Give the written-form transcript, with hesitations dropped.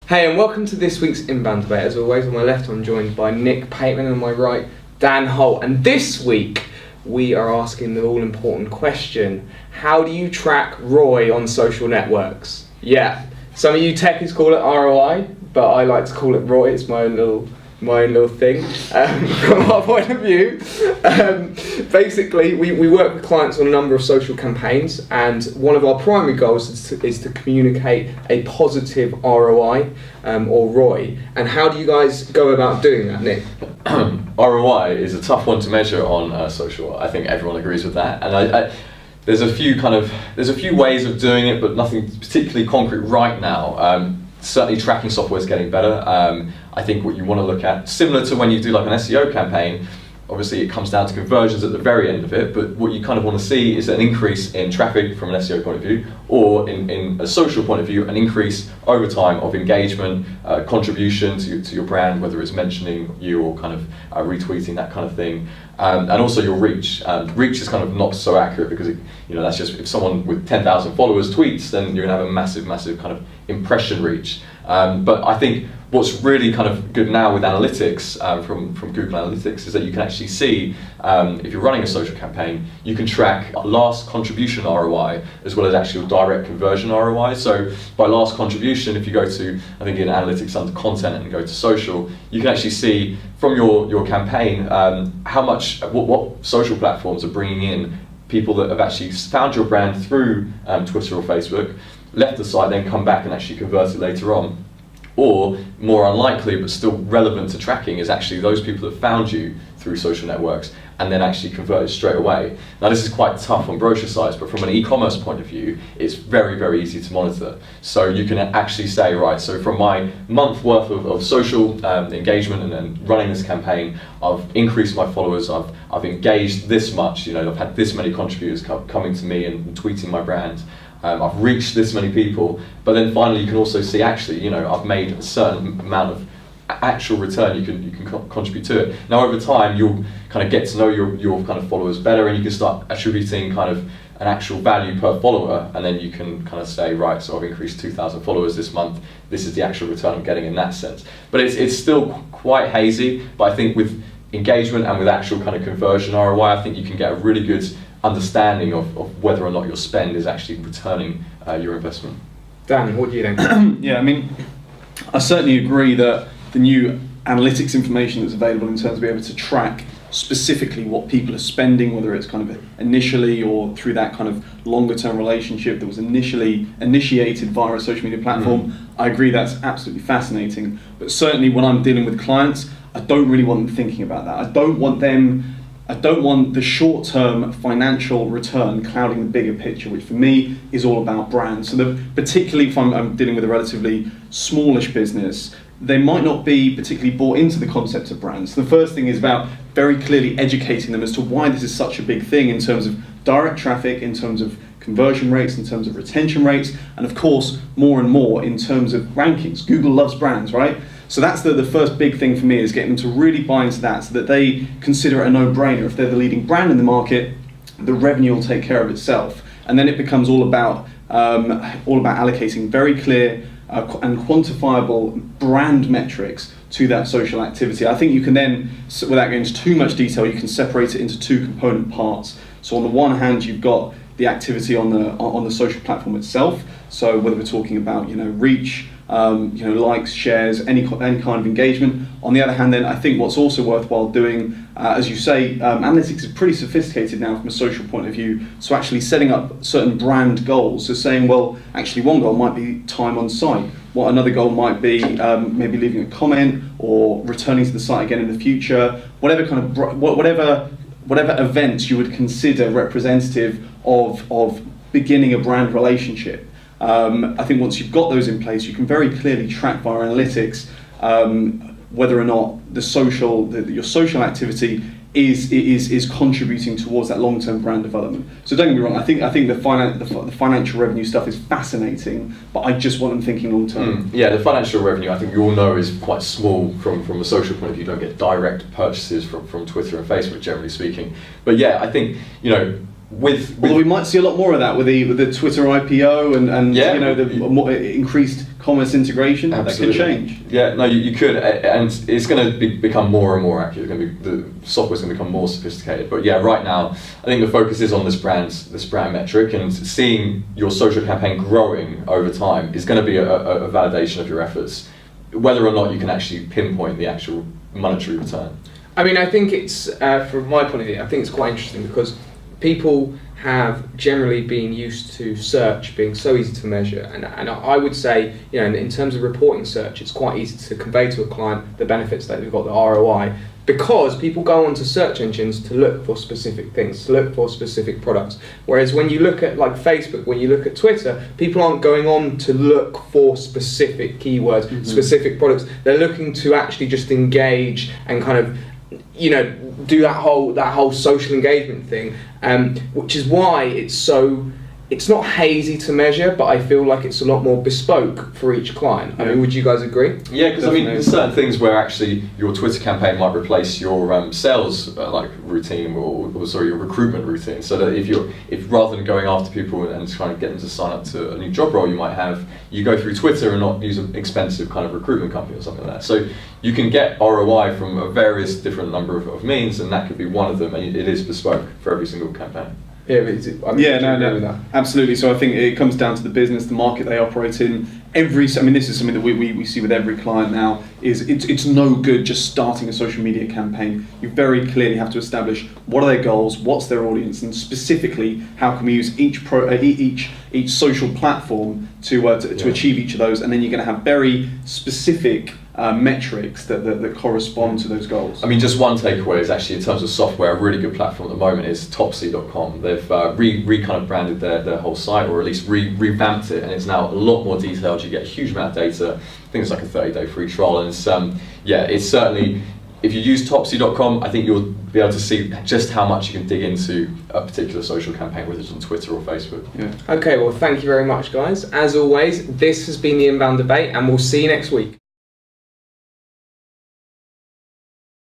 Hey, and welcome to this week's Inbound Debate. As always, on my left I'm joined by Nick Pateman and on my right, Dan Holt. And this week we are asking the all-important question: how do you track ROI on social networks? Yeah, some of you techies call it ROI, but I like to call it ROI. It's my own little thing. From our point of view, basically we work with clients on a number of social campaigns, and one of our primary goals is to communicate a positive ROI or ROI. And how do you guys go about doing that, Nick? ROI is a tough one to measure on social. I think everyone agrees with that, and there's a few ways of doing it, but nothing particularly concrete right now. Certainly tracking software is getting better. I think what you want to look at, similar to when you do like an SEO campaign, obviously it comes down to conversions at the very end of it, but what you kind of want to see is an increase in traffic from an SEO point of view, or in a social point of view, an increase over time of engagement, contribution to your brand, whether it's mentioning you or kind of retweeting, that kind of thing. And also your reach. Reach is kind of not so accurate because that's just if someone with 10,000 followers tweets, then you're gonna have a massive kind of impression reach. But I think what's really kind of good now with analytics from Google Analytics is that you can actually see if you're running a social campaign, you can track last contribution ROI as well as actual direct conversion ROI. So by last contribution, if you go to, I think in analytics under content and go to social, you can actually see from your campaign what social platforms are bringing in people that have actually found your brand through Twitter or Facebook, left the site, then come back and actually convert it later on. Or more unlikely but still relevant to tracking is actually those people that found you through social networks and then actually converted straight away. Now this is quite tough on brochure sites, but from an e-commerce point of view, it's very easy to monitor. So you can actually say, right, so from my month worth of social engagement and running this campaign, I've increased my followers, I've engaged this much, I've had this many contributors coming to me and tweeting my brand. I've reached this many people, but then finally you can also see actually, I've made a certain amount of actual return you can contribute to it. Now over time you'll kind of get to know your kind of followers better, and you can start attributing kind of an actual value per follower, and then you can kind of say, right, so I've increased 2,000 followers this month, this is the actual return I'm getting in that sense. But it's still quite hazy, but I think with engagement and with actual kind of conversion ROI, I think you can get a really good understanding of whether or not your spend is actually returning your investment. Dan, what do you think? Yeah, I mean, I certainly agree that the new analytics information that's available in terms of being able to track specifically what people are spending, whether it's kind of initially or through that kind of longer term relationship that was initially initiated via a social media platform, I agree that's absolutely fascinating. But certainly when I'm dealing with clients, I don't really want them thinking about that. I don't want the short-term financial return clouding the bigger picture, which for me is all about brand. So particularly if I'm dealing with a relatively smallish business, they might not be particularly bought into the concept of brands. So the first thing is about very clearly educating them as to why this is such a big thing in terms of direct traffic, in terms of conversion rates, in terms of retention rates, and of course, more and more in terms of rankings. Google loves brands, right? So that's the first big thing for me, is getting them to really buy into that so that they consider it a no-brainer. If they're the leading brand in the market, the revenue will take care of itself. And then it becomes all about allocating very clear and quantifiable brand metrics to that social activity. I think you can then, without going into too much detail, you can separate it into two component parts. So on the one hand, you've got the activity on the social platform itself. So whether we're talking about reach, likes, shares, any kind of engagement. On the other hand, then I think what's also worthwhile doing, as you say, analytics is pretty sophisticated now from a social point of view. So actually setting up certain brand goals. So saying, well, actually one goal might be time on site. What another goal might be, maybe leaving a comment or returning to the site again in the future. Whatever kind of whatever events you would consider representative of beginning a brand relationship. I think once you've got those in place, you can very clearly track via analytics whether or not your social activity is contributing towards that long-term brand development. So don't get me wrong, I think the financial revenue stuff is fascinating, but I just want them thinking long-term. Yeah, the financial revenue, I think you all know, is quite small from a social point of view. You don't get direct purchases from Twitter and Facebook, generally speaking. But yeah, I think Although we might see a lot more of that with the Twitter IPO and Yeah. you know the more increased commerce integration. Absolutely. That could change. Yeah, no, you could, and it's going to become more and more accurate. The software's going to become more sophisticated. But yeah, right now, I think the focus is on this brand metric, and seeing your social campaign growing over time is going to be a validation of your efforts, whether or not you can actually pinpoint the actual monetary return. I mean, I think it's, from my point of view, I think it's quite interesting because people have generally been used to search being so easy to measure, and I would say, you know, in terms of reporting search, it's quite easy to convey to a client the benefits that they've got, the ROI, because people go onto search engines to look for specific things, to look for specific products. Whereas when you look at like Facebook, when you look at Twitter, people aren't going on to look for specific keywords, specific products. They're looking to actually just engage and kind of, you know, do that whole social engagement thing, which is why it's not hazy to measure, but I feel like it's a lot more bespoke for each client. I mean, would you guys agree? Yeah, because I mean, there's certain things where actually your Twitter campaign might replace your sales like routine or sorry, your recruitment routine. So that if rather than going after people and trying to get them to sign up to a new job role you might have, you go through Twitter and not use an expensive kind of recruitment company or something like that. So you can get ROI from a various different number of means, and that could be one of them, and it is bespoke for every single campaign. Yeah, with that? Absolutely. So I think it comes down to the business, the market they operate in. I mean, this is something that we see with every client now. It's no good just starting a social media campaign. You very clearly have to establish what are their goals, what's their audience, and specifically how can we use each social platform to achieve each of those. And then you're going to have very specific metrics that correspond to those goals. I mean, just one takeaway is actually in terms of software, a really good platform at the moment is Topsy.com. They've kind of branded their whole site, or at least revamped it, and it's now a lot more detailed. You get a huge amount of data. I think it's like a 30-day free trial, and it's certainly, if you use Topsy.com, I think you'll be able to see just how much you can dig into a particular social campaign, whether it's on Twitter or Facebook. Yeah. Okay, well, thank you very much, guys. As always, this has been the Inbound Debate, and we'll see you next week.